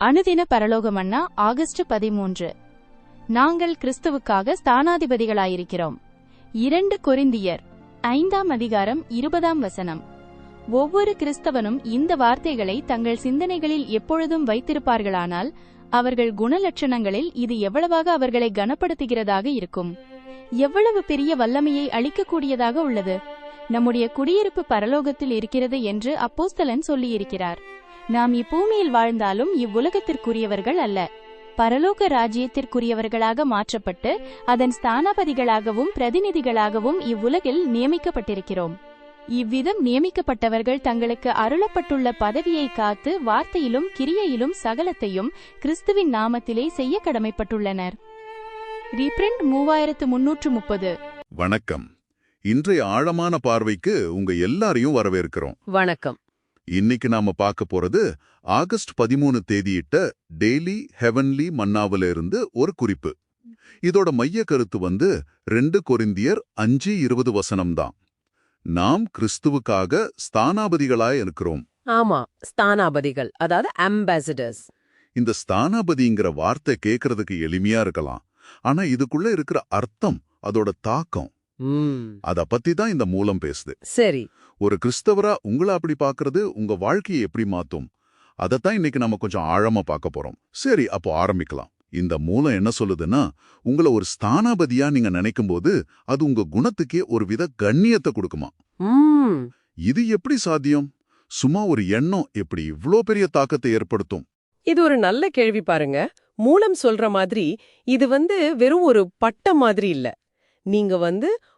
அனுதின பரலோகமன்னா ஆகஸ்ட் 13. நாங்கள் கிறிஸ்துவுக்காக ஸ்தானாதிபதிகளாயிருக்கிறோம். 2 கொரிந்தியர் 5:20. ஒவ்வொரு கிறிஸ்தவனும் இந்த வார்த்தைகளை தங்கள் சிந்தனைகளில் எப்பொழுதும் வைத்திருப்பார்களானால் அவர்கள் குணலட்சணங்களில் இது எவ்வளவாக அவர்களை கனப்படுத்துகிறதாக இருக்கும். எவ்வளவு பெரிய வல்லமையை அளிக்கக்கூடியதாக உள்ளது. நம்முடைய குடியிருப்பு பரலோகத்தில் இருக்கிறது என்று அப்போஸ்தலன் சொல்லியிருக்கிறார். நாம் இப்பூமியில் வாழ்ந்தாலும் இவ்வுலகத்திற்குரியவர்கள் அல்ல, பரலோக ராஜ்யத்திற்குரியவர்களாக மாற்றப்பட்டு அதன் ஸ்தானாபதிகளாகவும் பிரதிநிதிகளாகவும் இவ்வுலகில் நியமிக்கப்பட்டிருக்கிறோம். இவ்விதம் நியமிக்கப்பட்டவர்கள் தங்களுக்கு அருளப்பட்டுள்ள பதவியை காத்து வார்த்தையிலும் கிரியையிலும் சகலத்தையும் கிறிஸ்துவின் நாமத்திலே செய்ய கடமைப்பட்டுள்ளனர். ரீப்ரிண்ட் 3330. வணக்கம். இன்றைய ஆழமான பார்வைக்கு உங்க எல்லாரையும் வரவேற்கிறோம். வணக்கம். இன்னைக்கு நாம பார்க்க போறது ஆகஸ்ட் 13 தேதியிட்ட டெய்லி ஹெவன்லி மன்னாவில இருந்து ஒரு குறிப்பு. இதோட மைய கருத்து 2 கொரிந்தியர் 5:20 தான். நாம் கிறிஸ்துவுக்காக ஸ்தானாபதிகளாய் இருக்கிறோம். ஆமா, ஸ்தானாபதிகள், அதாவது அம்பாசிடர்ஸ். இந்த ஸ்தானாபதிங்கிற வார்த்தை கேட்கறதுக்கு எளிமையா இருக்கலாம், ஆனா இதுக்குள்ள இருக்கிற அர்த்தம், அதோட தாக்கம், அத பத்தி தான் இந்த மூலம் பேசுது. சரி, ஒரு கிறிஸ்தவரா உங்களை அப்படி பாக்குறது உங்க வாழ்க்கையை எப்படி மாத்தும், அதத்தான் இன்னைக்கு நம்ம கொஞ்சம் ஆழமா பார்க்க போறோம். சரி, அப்போ ஆரம்பிக்கலாம். இந்த மூலம் என்ன சொல்லுதுன்னா, உங்களை ஒரு ஸ்தானாபதியா நீங்க நினைக்கும் போது அது உங்க குணத்துக்கே ஒரு வித கண்ணியத்தை கொடுக்குமா. இது எப்படி சாத்தியம்? சும்மா ஒரு எண்ணம் எப்படி இவ்ளோ பெரிய தாக்கத்தை ஏற்படுத்தும்? இது ஒரு நல்ல கேள்வி பாருங்க. மூலம் சொல்ற மாதிரி இது வெறும் ஒரு பட்டம் மாதிரி இல்ல. நீங்க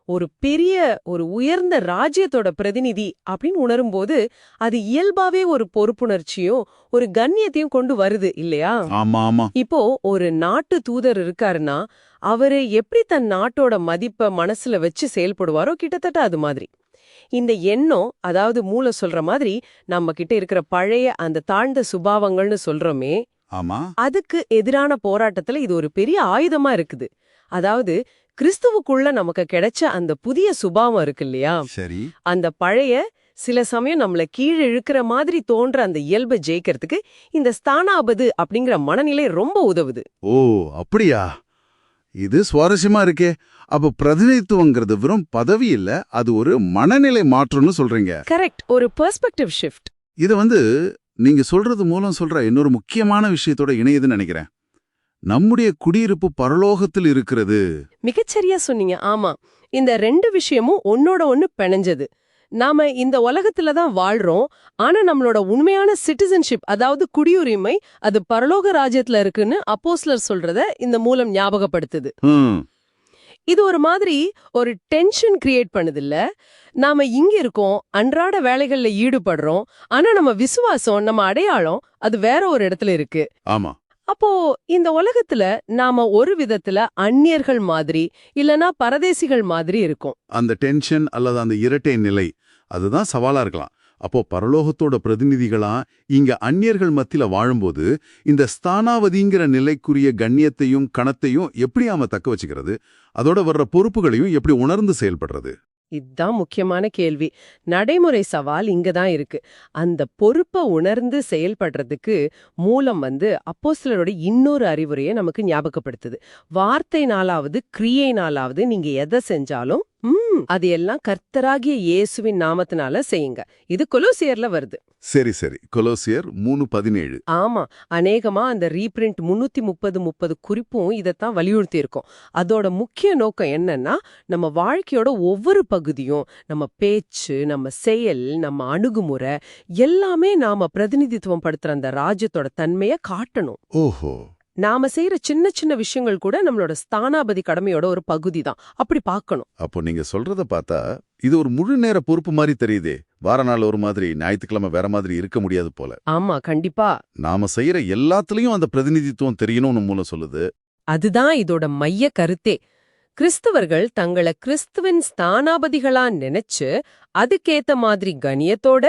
ஒரு பெரிய ஒரு உயர்ந்த ராஜ்யத்தோட பிரதிநிதி அப்படின்னு உணரும்போது அது இயல்பாவே ஒரு பொறுப்புணர்ச்சியும் ஒரு கண்ணியத்தையும் கொண்டு வருது இல்லையா? ஆமா ஆமா. இப்போ ஒரு நாட்டு தூதர் இருக்காருன்னா அவரு எப்படி தன் நாட்டோட மதிப்பை மனசுல வச்சு செயல்படுவாரோ கிட்டத்தட்ட அது மாதிரி இந்த எண்ணம், அதாவது மூளை சொல்ற மாதிரி நம்ம கிட்ட இருக்கிற பழைய அந்த தாழ்ந்த சுபாவங்கள்னு சொல்றோமே, ஆமா, அதுக்கு எதிரான போராட்டத்துல இது ஒரு பெரிய ஆயுதமா இருக்குது. அதாவது கிறிஸ்துவுக்குள்ள நமக்கு கிடைச்ச அந்த புதிய சுபாவம் இருக்கு இல்லையா? சரி, அந்த பழைய சில சமயம் நம்மள கீழே இழுக்கிற மாதிரி தோன்ற அந்த இயல்பை ஜெயிக்கிறதுக்கு இந்த ஸ்தானாபதி அப்படிங்கிற மனநிலை ரொம்ப உதவுது. ஓ, அப்படியா? இது சுவாரஸ்யமா இருக்கே. அப்ப பிரதிநிதித்துவங்கிறது வெறும் பதவி இல்ல, அது ஒரு மனநிலை மாற்றம்னு சொல்றீங்க. கரெக்ட், ஒரு பெர்ஸ்பெக்டிவ் ஷிஃப்ட். இது நீங்க சொல்றது மூலம் சொல்ற இன்னொரு முக்கியமான விஷயத்தோட இணையதுன்னு நினைக்கிறேன். நம்முடைய குடியிருப்பு பரலோகத்தில் இருக்கிறது. மிகச்சரியா சொன்னீங்க. ஆமா, இந்த 2 விஷயமும் ஒன்னோட ஒன்னு பிணைஞ்சது. நாம இந்த உலகத்துல தான் வாழ்றோம், ஆனா நம்மளோட உண்மையான சிட்டிசன்ஷிப், அதாவது குடியுரிமை, அது பரலோக ராஜ்யத்துல இருக்குன்னு அப்போஸ்தலர் சொல்றத இந்த மூலம் ஞாபகப்படுத்துது. இது ஒரு மாதிரி ஒரு டென்ஷன் கிரியேட் பண்ணுதில்ல. நாம இங்க இருக்கோம், அன்றாட வேலைகள்ல ஈடுபடுறோம், ஆனா நம்ம விசுவாசம், நம்ம அடையாளம் அது வேற ஒரு இடத்துல இருக்கு. ஆமா. அப்போ இந்த உலகத்துல நாம ஒரு விதத்துல அந்நியர்கள் மாதிரி இல்லனா பரதேசிகள் மாதிரி இருக்கும். அந்த டென்ஷன் அல்லது அந்த இரட்டை நிலை அதுதான் சவாலா இருக்கலாம். அப்போ பரலோகத்தோட பிரதிநிதிகளா இங்க அந்நியர்கள் மத்தியில வாழும்போது இந்த ஸ்தானாவதிங்கிற நிலைக்குரிய கண்ணியத்தையும் கணத்தையும் எப்படி நாம தக்க வச்சுக்கிறது, அதோட வர்ற பொறுப்புகளையும் எப்படி உணர்ந்து செயல்படுறது? இதுதான் முக்கியமான கேள்வி. நடைமுறை சவால் இங்கதான் இருக்கு. அந்த பொறுப்பை உணர்ந்து செயல்படுறதுக்கு மூலம் அப்போஸ்தலரோட இன்னொரு அறிவுரையை நமக்கு ஞாபகப்படுத்துது. வார்த்தைனாலாவது கிரியைனாலாவது நீங்க எதை செஞ்சாலும் அது எல்லாம் கர்த்தராகிய இயேசுவின் நாமத்தினால செய்யுங்க. இது கொலோசியர்ல வருது. சரி சரி, கொலோசியர் 3:17. ஆமா, அநேகமா அந்த ரீப்ரிண்ட் 330 குறிப்பும் இதத்தான் வலியுறுத்தி இருக்கும். அதோட முக்கிய நோக்கம் என்னன்னா, நம்ம வாழ்க்கையோட ஒவ்வொரு பகுதியும், நம்ம பேச்சு, நம்ம செயல், நம்ம அணுகுமுறை எல்லாமே நாம பிரதிநிதித்துவம் படுத்துற அந்த ராஜ்யத்தோட தன்மையை காட்டணும். ஓஹோ. நாம செய்யற சின்ன சின்ன விஷயங்கள் கூட நம்மளோட ஸ்தானாபதி கடமையோட ஒரு பகுதி தான். அப்படி பார்க்கணும். அப்போ நீங்க சொல்றத பார்த்தா இது ஒரு முழு நேர பொறுப்பு மாதிரி தெரியுதே. வார நாள் ஒரு மாதிரி, ஞாயிற்றுக்கிழமை வேற மாதிரி இருக்க முடியாது போல. ஆமா, கண்டிப்பா. நாம செய்யற எல்லாத்துலயும் அந்த பிரதிநிதித்துவம் தெரியணும்னு மூலம் சொல்லுது. அதுதான் இதோட மைய கருத்தே. கிறிஸ்தவர்கள் தங்களை கிறிஸ்துவின் ஸ்தானாபதிகளா நினைச்சு அதுக்கேத்த மாதிரி கண்ணியத்தோட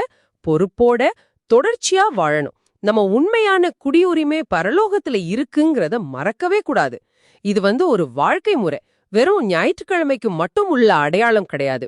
பொறுப்போட தொடர்ச்சியா வாழணும். நம்ம உண்மையான குடியுரிமை பரலோகத்துல இருக்குங்கிறத மறக்கவே கூடாது. இது ஒரு வாழ்க்கை முறை, வெறும் ஞாயிற்றுக்கிழமைக்கு மட்டும் உள்ள அடையாளம் கிடையாது.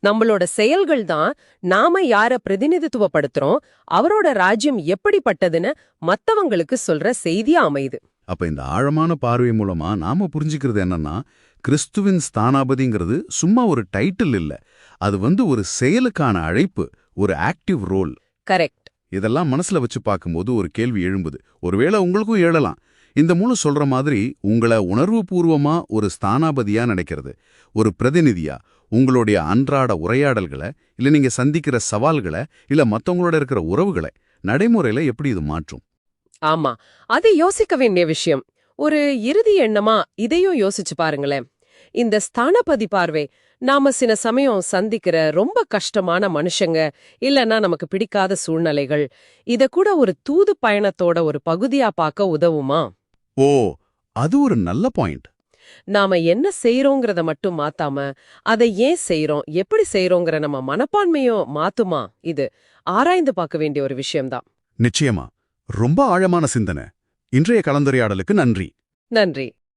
நம்மளோட செயல்கள் தான் நாம யார பிரதிநிதித்துவப்படுத்துறோம், அவரோட ராஜ்யம் எப்படிப்பட்டதுன்னு மத்தவங்களுக்கு சொல்ற செய்தியா அமையுது. அப்ப இந்த ஆழமான பார்வை மூலமா நாம புரிஞ்சுக்கிறது என்னன்னா, கிறிஸ்துவின் ஸ்தானாபதிங்கிறது சும்மா ஒரு டைட்டில் இல்ல, அது ஒரு செயலுக்கான அழைப்பு, ஒரு ஆக்டிவ் ரோல். கரெக்ட். இதெல்லாம் மனசுல வச்சு பார்க்கும்போது ஒரு கேள்வி எழும்புது. ஒருவேளை உங்களுக்கும் எழலாம். இந்த மூணு சொல்ற மாதிரி உங்களை உணர்வுபூர்வமா ஒரு ஸ்தானாபதியா நினைக்கிறது, ஒரு பிரதிநிதியா, உங்களுடைய அன்றாட உரையாடல்களை, இல்ல நீங்க சந்திக்கிற சவால்களை, இல்ல மத்தவங்களோட இருக்கிற உறவுகளை நடைமுறையில எப்படி இது மாற்றும்? ஆமா, அது யோசிக்க வேண்டிய விஷயம். ஒரு இறுதி எண்ணமா இதையும் யோசிச்சு பாருங்களேன். இந்த ஸ்தானபதி பார்வை நாம சில சமயம் சந்திக்கிற ரொம்ப கஷ்டமான மனுஷங்க, இல்லனா நமக்கு பிடிக்காத சூழ்நிலைகள், இத கூட ஒரு தூது பயணத்தோட ஒரு பகுதியா பார்க்க உதவுமா? ஓ, அது ஒரு நல்ல பாயிண்ட். நாம என்ன செய்யறோங்கிறத மட்டும் மாத்தாம, அதை ஏன் செய்யறோம், எப்படி செய்யறோங்கிற நம்ம மனப்பான்மையும் மாத்துமா? இது ஆராய்ந்து பார்க்க வேண்டிய ஒரு விஷயம்தான். நிச்சயமா. ரொம்ப ஆழமான சிந்தனை. இன்றைய கலந்துரையாடலுக்கு நன்றி. நன்றி.